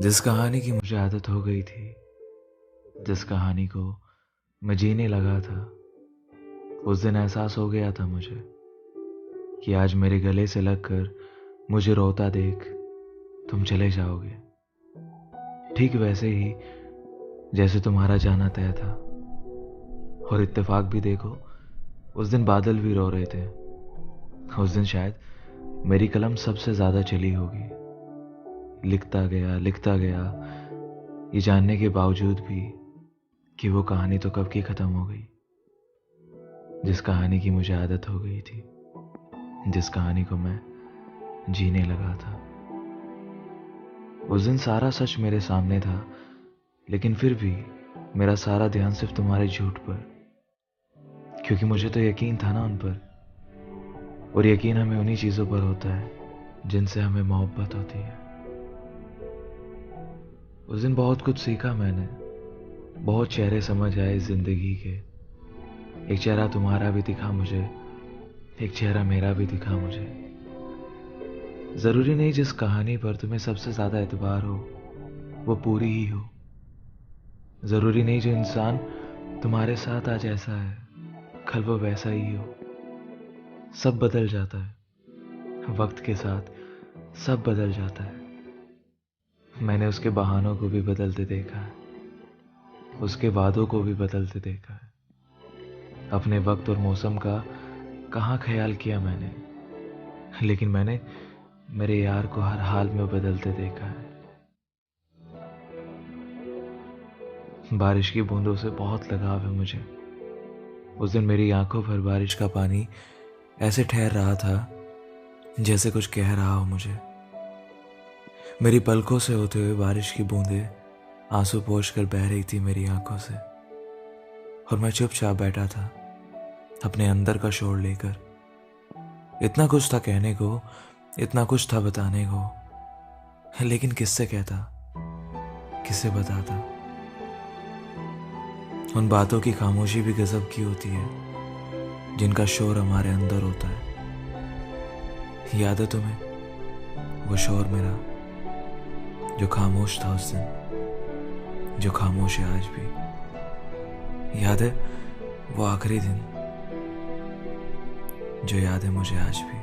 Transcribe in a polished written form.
जिस कहानी की मुझे आदत हो गई थी, जिस कहानी को मैं जीने लगा था, उस दिन एहसास हो गया था मुझे कि आज मेरे गले से लगकर मुझे रोता देख तुम चले जाओगे। ठीक वैसे ही जैसे तुम्हारा जाना तय था। और इत्तेफाक भी देखो, उस दिन बादल भी रो रहे थे। उस दिन शायद मेरी कलम सबसे ज्यादा चली होगी। लिखता गया ये जानने के बावजूद भी कि वो कहानी तो कब की खत्म हो गई। जिस कहानी की मुझे आदत हो गई थी, जिस कहानी को मैं जीने लगा था। उस दिन सारा सच मेरे सामने था, लेकिन फिर भी मेरा सारा ध्यान सिर्फ तुम्हारे झूठ पर, क्योंकि मुझे तो यकीन था ना उन पर। और यकीन हमें उन्हीं चीजों पर होता है जिनसे हमें मोहब्बत होती है। उस दिन बहुत कुछ सीखा मैंने, बहुत चेहरे समझ आए जिंदगी के। एक चेहरा तुम्हारा भी दिखा मुझे, एक चेहरा मेरा भी दिखा मुझे। जरूरी नहीं जिस कहानी पर तुम्हें सबसे ज्यादा एतबार हो वो पूरी ही हो। जरूरी नहीं जो इंसान तुम्हारे साथ आज ऐसा है कल वो वैसा ही हो। सब बदल जाता है वक्त के साथ, सब बदल जाता है। मैंने उसके बहानों को भी बदलते देखा है, उसके वादों को भी बदलते देखा है। अपने वक्त और मौसम का कहाँ ख्याल किया मैंने, लेकिन मैंने मेरे यार को हर हाल में बदलते देखा है। बारिश की बूंदों से बहुत लगाव है मुझे। उस दिन मेरी आंखों पर बारिश का पानी ऐसे ठहर रहा था जैसे कुछ कह रहा हो मुझे। मेरी पलकों से होते हुए बारिश की बूंदें आंसू पोंछ कर बह रही थी मेरी आंखों से। और मैं चुपचाप बैठा था अपने अंदर का शोर लेकर। इतना कुछ था कहने को, इतना कुछ था बताने को, लेकिन किससे कहता, किससे बताता। उन बातों की खामोशी भी गजब की होती है जिनका शोर हमारे अंदर होता है। याद है तुम्हें वो शोर मेरा जो खामोश था उस दिन, जो खामोश है आज भी। याद है वो आखिरी दिन जो याद है मुझे आज भी।